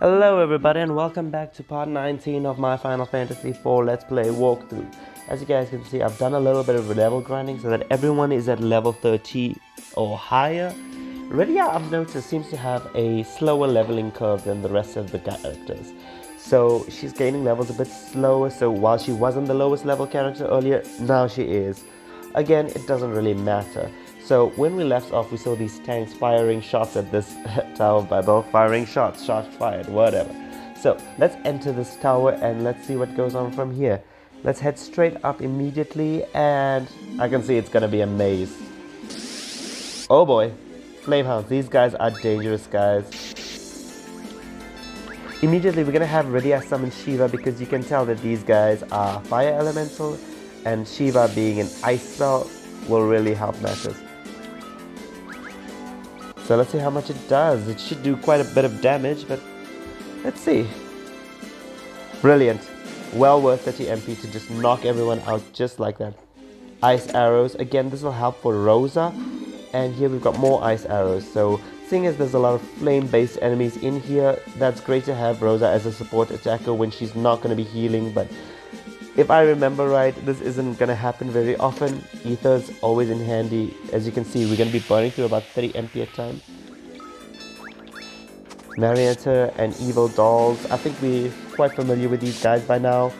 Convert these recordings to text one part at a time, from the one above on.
Hello everybody and welcome back to part 19 of my Final Fantasy IV Let's Play walkthrough. As you guys can see, I've done a little bit of level grinding so that everyone is at level 30 or higher. Rydia, I've noticed, seems to have a slower leveling curve than the rest of the characters. So she's gaining levels a bit slower, so while she wasn't the lowest level character earlier, now she is. Again, it doesn't really matter. So when we left off, we saw these tanks firing shots at this Tower of Babel, firing shots fired, whatever. So let's enter this tower and let's see what goes on from here. Let's head straight up immediately, and I can see it's gonna be a maze. Oh boy, Flamehounds, these guys are dangerous guys. Immediately we're gonna have Rydia summon Shiva because you can tell that these guys are fire elemental, and Shiva being an ice spell will really help matters. So let's see how much it does. It should do quite a bit of damage, but let's see. Brilliant. Well worth 30 MP to just knock everyone out just like that. Ice arrows. Again, this will help for Rosa. And here we've got more ice arrows. So seeing as there's a lot of flame-based enemies in here, that's great to have Rosa as a support attacker when she's not going to be healing. But if I remember right, this isn't going to happen very often. Ether's always in handy. As you can see, we're going to be burning through about 30 MP a time. Marionetta and Evil Dolls. I think we're quite familiar with these guys by now.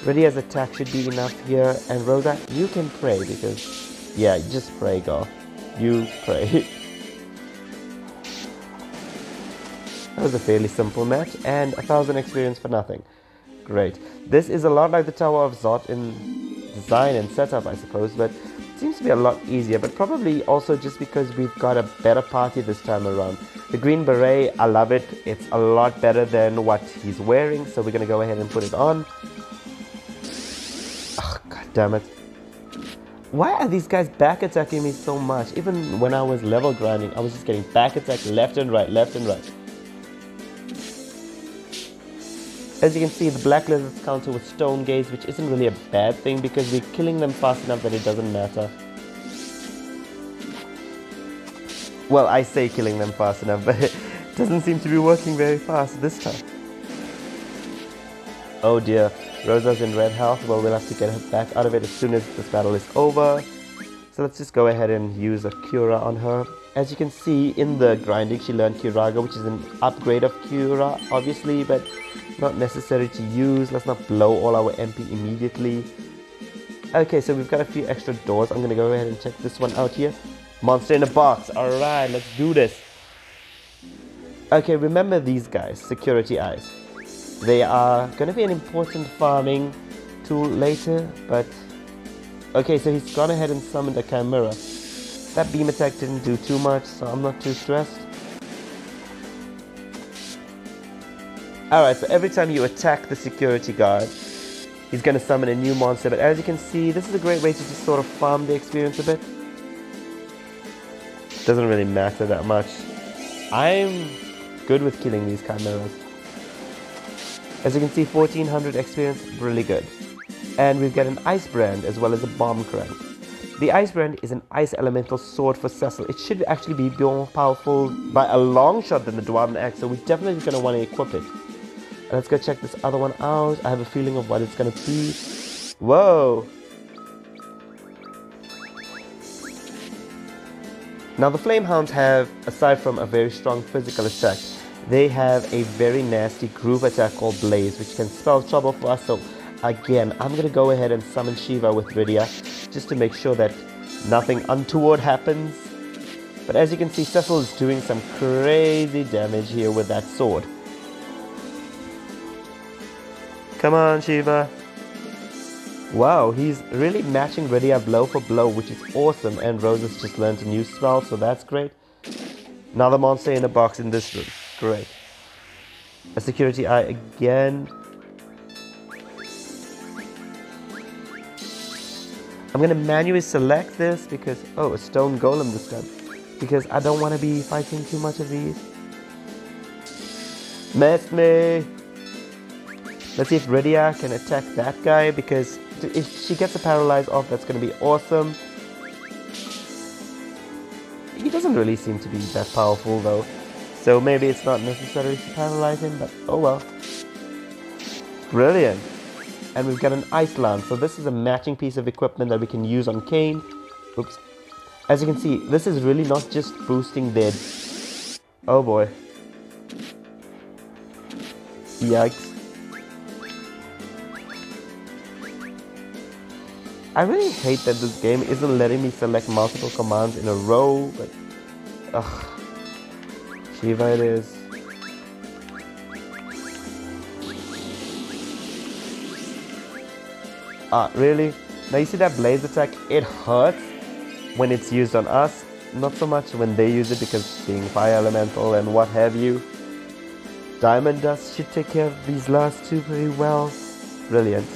Rydia's attack should be enough here. And Rosa, you can pray because, yeah, just pray, girl. You pray. That was a fairly simple match and 1,000 experience for nothing. Great. This is a lot like the Tower of Zot in design and setup, I suppose, but it seems to be a lot easier, but probably also just because we've got a better party this time around. The green beret, I love it. It's a lot better than what he's wearing, so we're going to go ahead and put it on. Oh, god damn it. Why are these guys back attacking me so much? Even when I was level grinding, I was just getting back attacked left and right, left and right. As you can see, the Black Lizards counter with Stone Gaze, which isn't really a bad thing because we're killing them fast enough that it doesn't matter. Well, I say killing them fast enough, but it doesn't seem to be working very fast this time. Oh dear, Rosa's in red health. Well, we'll have to get her back out of it as soon as this battle is over. So let's just go ahead and use a Cura on her. As you can see, in the grinding, she learned Curaga, which is an upgrade of Cura, obviously, but not necessary to use. Let's not blow all our MP immediately. Okay, so we've got a few extra doors. I'm going to go ahead and check this one out here. Monster in a box. Alright, let's do this. Okay, remember these guys, security eyes. They are going to be an important farming tool later, but... Okay, so he's gone ahead and summoned a Chimera. That beam attack didn't do too much, so I'm not too stressed. Alright, so every time you attack the security guard, he's going to summon a new monster. But as you can see, this is a great way to just sort of farm the experience a bit. Doesn't really matter that much. I'm good with killing these chimeras. As you can see, 1400 experience, really good. And we've got an Ice Brand as well as a Bomb Crank. The Ice Brand is an ice elemental sword for Cecil. It should actually be more powerful by a long shot than the Dwarven Axe, so we're definitely going to want to equip it. And let's go check this other one out. I have a feeling of what it's going to be. Whoa! Now the Flamehounds have, aside from a very strong physical attack, they have a very nasty groove attack called Blaze, which can spell trouble for us. So again, I'm going to go ahead and summon Shiva with Rydia, just to make sure that nothing untoward happens. But as you can see, Cecil is doing some crazy damage here with that sword. Come on, Shiva. Wow, he's really matching Rydia blow for blow, which is awesome. And Rosa's just learned a new spell, so that's great. Another monster in a box in this room. Great. A security eye again. I'm going to manually select this because... Oh, a stone golem this time. Because I don't want to be fighting too much of these. Missed me! Let's see if Rydia can attack that guy, because if she gets a paralyze off, that's going to be awesome. He doesn't really seem to be that powerful though. So maybe it's not necessary to paralyze him, but oh well. Brilliant. And we've got an ice lance. So this is a matching piece of equipment that we can use on Kane. Oops. As you can see, this is really not just boosting their... Oh boy. Yikes. I really hate that this game isn't letting me select multiple commands in a row, but... Ugh. Shiva it is. Ah, really? Now you see that blaze attack? It hurts when it's used on us, not so much when they use it because being fire elemental and what have you. Diamond Dust should take care of these last two pretty well. Brilliant.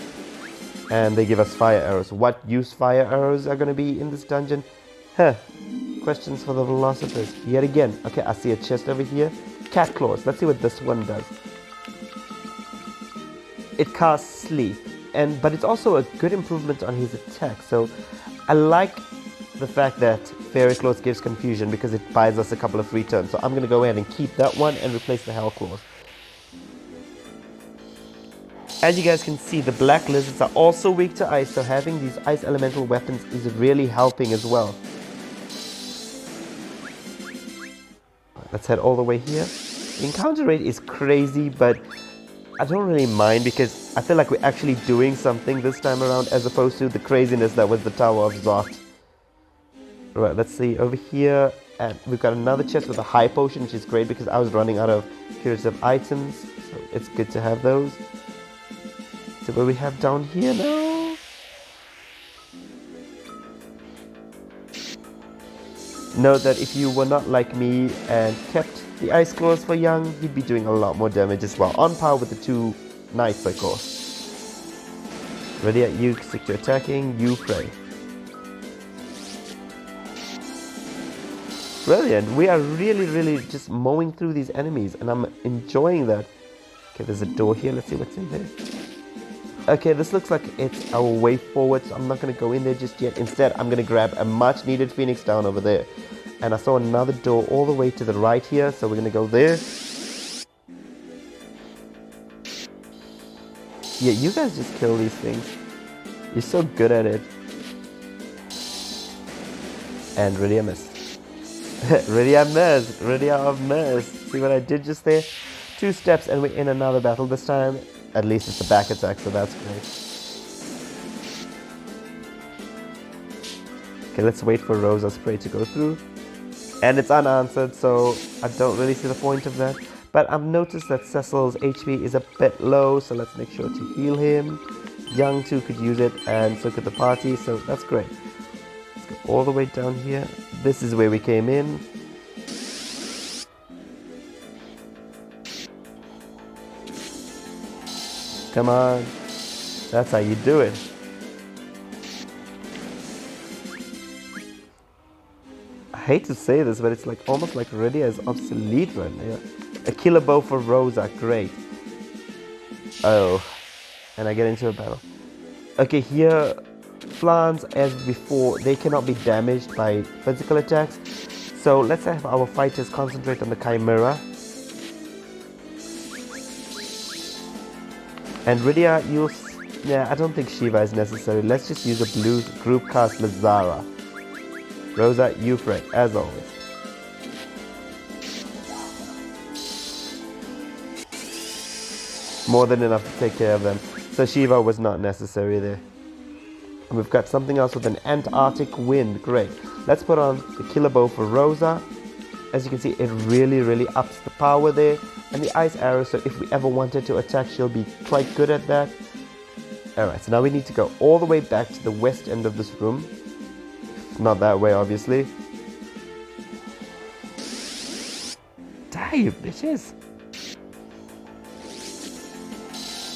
And they give us fire arrows. What use fire arrows are going to be in this dungeon? Huh. Questions for the philosophers. Yet again. Okay, I see a chest over here. Cat claws. Let's see what this one does. It casts sleep. But it's also a good improvement on his attack. So I like the fact that Fairy Claws gives confusion because it buys us a couple of free turns. So I'm going to go ahead and keep that one and replace the Hell Claws. As you guys can see, the black lizards are also weak to ice, so having these ice elemental weapons is really helping as well. Let's head all the way here. The encounter rate is crazy, but I don't really mind because I feel like we're actually doing something this time around as opposed to the craziness that was the Tower of Zot. Right, let's see over here, and we've got another chest with a high potion, which is great because I was running out of curative items, so it's good to have those. So what we have down here now? Note that if you were not like me and kept the ice claws for young, you'd be doing a lot more damage as well, on par with the two knights, of course. Ready at you, stick to attacking, you pray. Brilliant, we are really just mowing through these enemies and I'm enjoying that. Okay, there's a door here, let's see what's in there. Okay, this looks like it's our way forward, so I'm not going to go in there just yet. Instead, I'm going to grab a much needed Phoenix down over there. And I saw another door all the way to the right here, so we're going to go there. Yeah, you guys just kill these things. You're so good at it. And really I missed. Really I missed. Really I missed. See what I did just there? 2 steps and we're in another battle this time. At least it's a back attack, so that's great. Okay, let's wait for Rosa Spray to go through. And it's unanswered, so I don't really see the point of that. But I've noticed that Cecil's HP is a bit low, so let's make sure to heal him. Young too could use it, and so could the party, so that's great. Let's go all the way down here. This is where we came in. Come on. That's how you do it. I hate to say this, but it's like almost like Rydia is obsolete right now. A killer bow for Rosa, great. Oh, and I get into a battle. Okay, here, Flans, as before, they cannot be damaged by physical attacks. So let's have our fighters concentrate on the Chimera. And Rydia, yeah, I don't think Shiva is necessary. Let's just use a blue group cast Lazara. Rosa, you pray, as always. More than enough to take care of them. So Shiva was not necessary there. And we've got something else with an Antarctic wind. Great. Let's put on the killer bow for Rosa. As you can see, it really ups the power there. And the ice arrow, so if we ever wanted to attack, she'll be quite good at that. Alright, so now we need to go all the way back to the west end of this room. Not that way, obviously. Die, you bitches!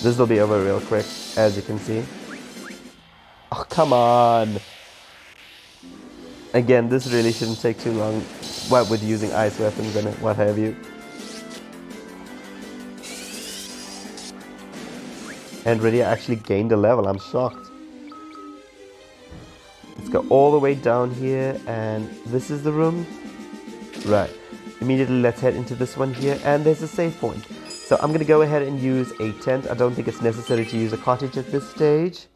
This will be over real quick, as you can see. Oh, come on! Again, this really shouldn't take too long. What with using ice weapons and what have you. And Rydia actually gained a level, I'm shocked. Let's go all the way down here, and this is the room. Right. Immediately let's head into this one here, and there's a save point. So I'm gonna go ahead and use a tent. I don't think it's necessary to use a cottage at this stage.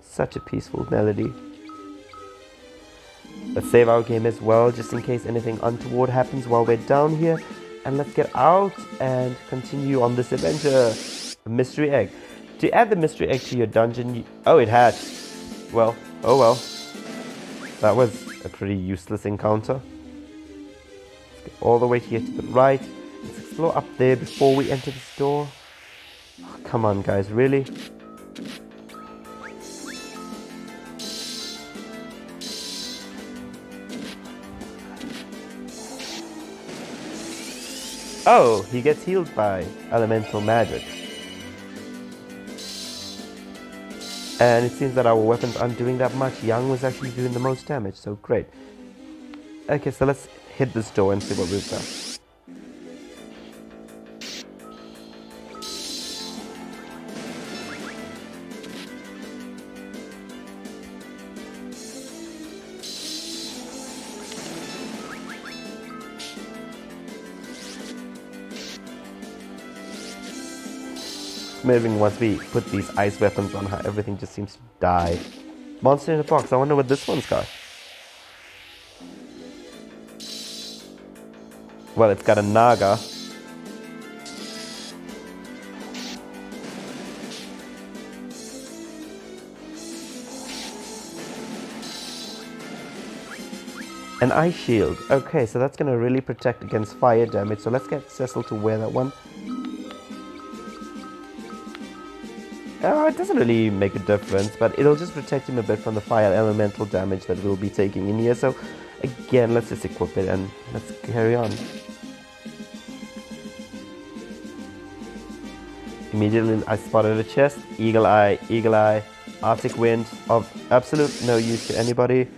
Such a peaceful melody. Let's save our game as well, just in case anything untoward happens while we're down here. And let's get out and continue on this adventure. A mystery egg. To add the mystery egg to your dungeon, oh, it hatched. Well, oh well. That was a pretty useless encounter. Let's get all the way here to the right. Let's explore up there before we enter this door. Oh, come on, guys, really? Oh, he gets healed by elemental magic. And it seems that our weapons aren't doing that much. Young was actually doing the most damage, so great. Okay, so let's hit this door and see what we've got. Amazing once we put these ice weapons on, how everything just seems to die. Monster in a box. I wonder what this one's got. Well, it's got a naga. An ice shield. Okay, so that's gonna really protect against fire damage. So let's get Cecil to wear that one. It doesn't really make a difference, but it'll just protect him a bit from the fire elemental damage that we'll be taking in here. So again, let's just equip it and let's carry on. Immediately I spotted a chest. Eagle eye, Arctic wind, of absolute no use to anybody.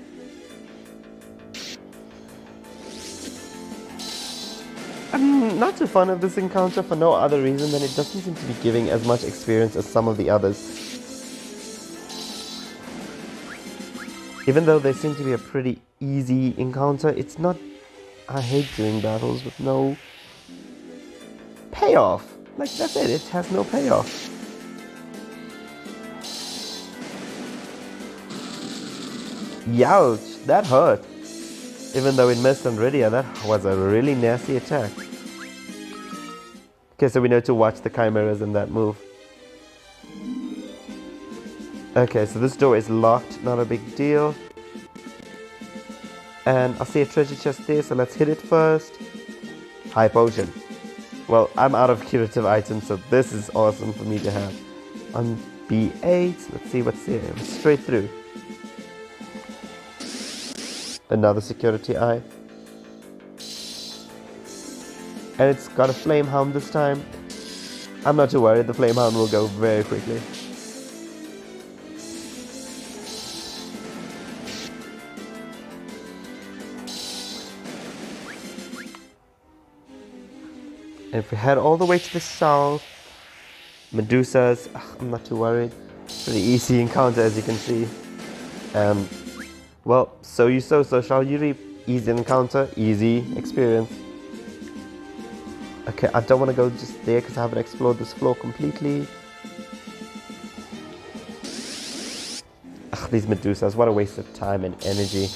I'm not too fond of this encounter for no other reason than it doesn't seem to be giving as much experience as some of the others. Even though they seem to be a pretty easy encounter, it's not... I hate doing battles with no payoff. Like, that's it, it has no payoff. Youch, that hurt. Even though it missed on Rydia, that was a really nasty attack. Okay, so we know to watch the chimeras in that move. Okay, so this door is locked, not a big deal. And I see a treasure chest there, so let's hit it first. High potion. Well, I'm out of curative items, so this is awesome for me to have. On B8, let's see what's there. Straight through. Another security eye. And it's got a flame hound this time. I'm not too worried, the flame hound will go very quickly. And if we head all the way to the south, Medusas, I'm not too worried. Pretty easy encounter, as you can see. Well, so you sow, so shall you reap. Easy encounter, easy experience. Okay, I don't want to go just there because I haven't explored this floor completely. These Medusas, what a waste of time and energy.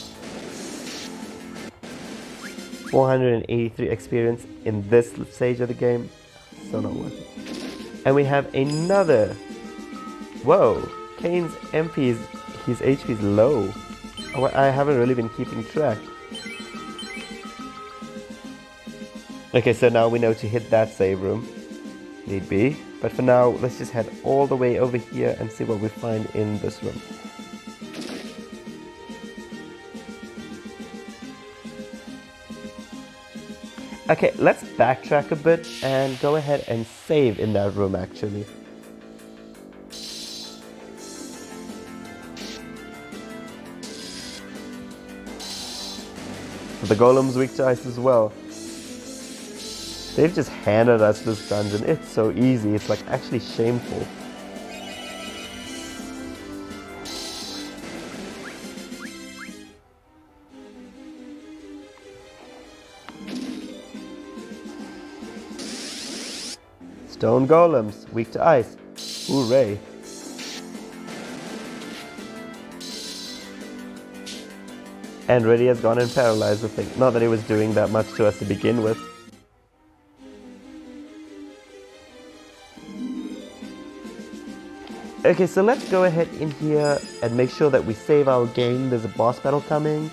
483 experience in this stage of the game. So not worth it. And we have another. Whoa, Kane's MP his HP is low. I haven't really been keeping track. Okay, so now we know to hit that save room, need be. But for now, let's just head all the way over here and see what we find in this room. Okay, let's backtrack a bit and go ahead and save in that room actually. The golem's weak to ice as well. They've just handed us this dungeon. It's so easy. It's like actually shameful. Stone golems, weak to ice. Hooray. And Reddy has gone and paralyzed the thing. Not that it was doing that much to us to begin with. Okay, so let's go ahead in here and make sure that we save our game. There's a boss battle coming.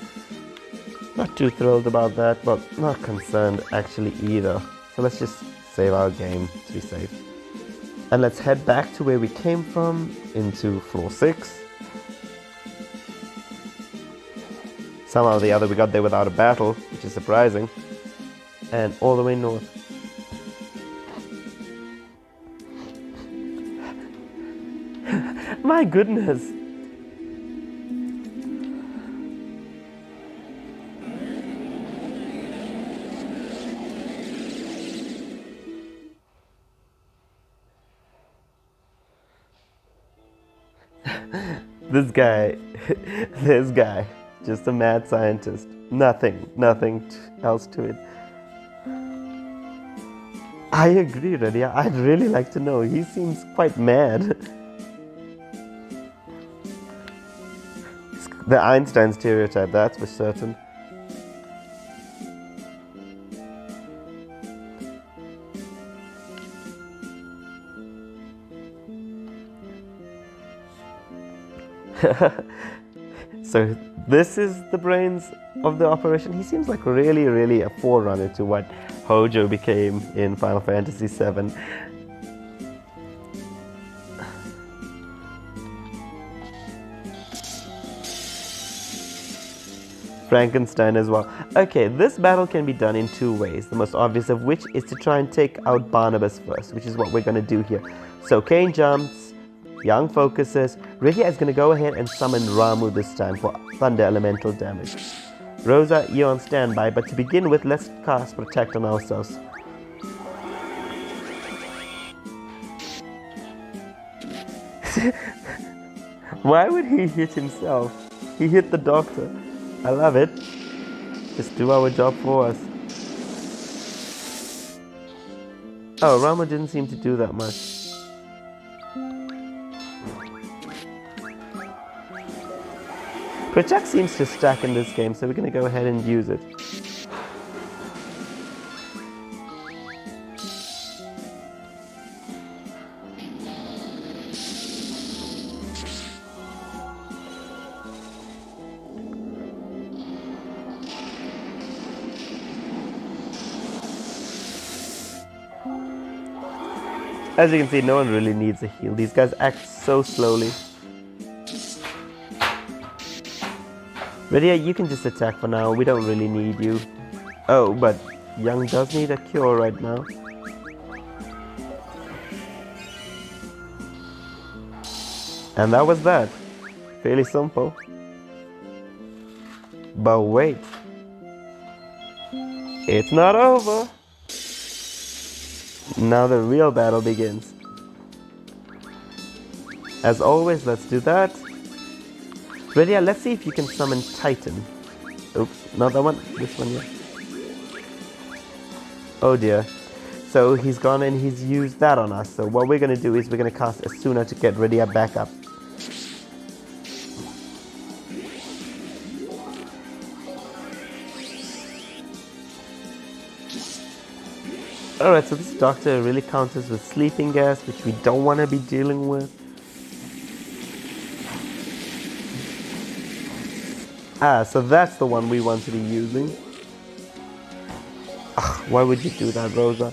Not too thrilled about that, but not concerned actually either. So let's just save our game to be safe. And let's head back to where we came from, into floor 6. Somehow or the other we got there without a battle, which is surprising. And all the way north. My goodness! This guy, just a mad scientist. Nothing else to it. I agree, Radia. I'd really like to know. He seems quite mad. The Einstein stereotype, that's for certain. So this is the brains of the operation. He seems like really a forerunner to what Hojo became in Final Fantasy VII. Frankenstein as well. Okay, this battle can be done in 2 ways. The most obvious of which is to try and take out Barnabas first, which is what we're going to do here. So Kane jumps, Young focuses. Rydia is going to go ahead and summon Ramu this time for thunder elemental damage. Rosa, you're on standby, but to begin with, let's cast Protect on ourselves. Why would he hit himself? He hit the doctor. I love it. Just do our job for us. Oh, Ramu didn't seem to do that much. Protect seems to stack in this game, so we're going to go ahead and use it. As you can see, no one really needs a heal. These guys act so slowly. Rydia, you can just attack for now. We don't really need you. Oh, but Young does need a cure right now. And that was that. Fairly simple. But wait. It's not over. Now the real battle begins. As always, let's do that. Rydia, let's see if you can summon Titan. Oops, not that one. This one, yeah. Oh dear. So he's gone and he's used that on us. So what we're going to do is we're going to cast Asuna to get Rydia back up. Alright, so this doctor really counters with sleeping gas, which we don't want to be dealing with. Ah, so that's the one we want to be using. Ugh, why would you do that, Rosa?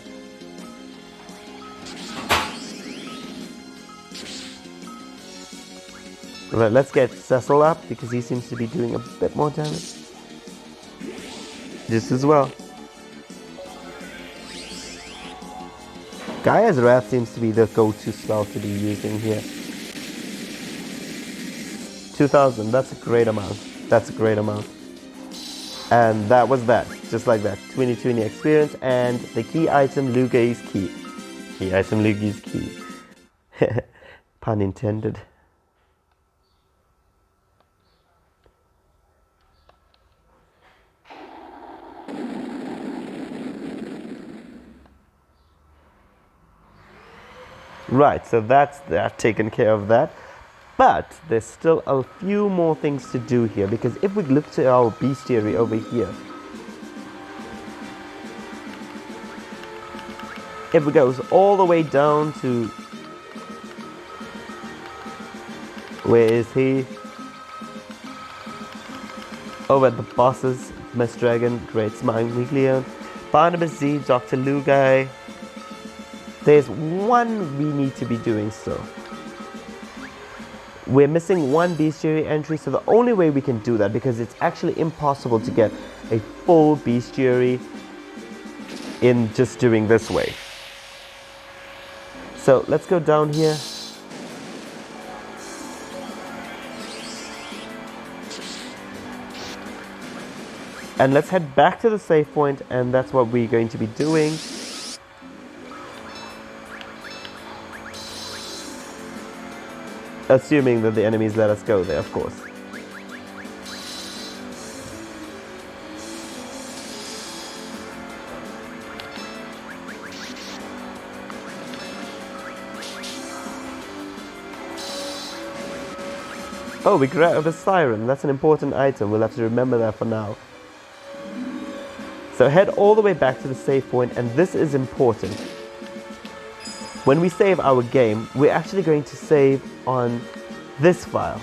Alright, let's get Cecil up, because he seems to be doing a bit more damage. Just as well. Gaia's Wrath seems to be the go-to spell to be using here. 2000, that's a great amount. That's a great amount. And that was that. Just like that. 2020 experience and the key item Lugia is key. Key item Lugia is key. Pun intended. Right, so that's taken care of that. But there's still a few more things to do here, because if we look to our bestiary over here, if it goes all the way down to, where is he? Over at the bosses, Miss Dragon, Great Smile Miglion, Barnabas Z, Dr. Lugai. There's one we need to be doing so. We're missing one bestiary entry, so the only way we can do that, because it's actually impossible to get a full bestiary in just doing this way. So let's go down here. And let's head back to the save point, and that's what we're going to be doing. Assuming that the enemies let us go there, of course. Oh, we grabbed a siren. That's an important item. We'll have to remember that for now. So head all the way back to the save point, and this is important. When we save our game, we're actually going to save on this file,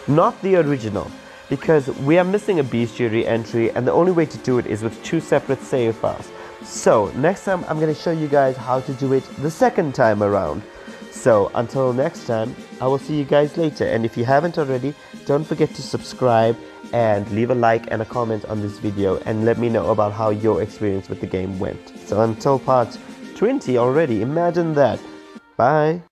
not the original, because we are missing a bestiary entry, and the only way to do it is with two separate save files. So next time I'm going to show you guys how to do it the second time around. So until next time, I will see you guys later, and if you haven't already, don't forget to subscribe and leave a like and a comment on this video, and let me know about how your experience with the game went. So until part 20 already, imagine that. Bye.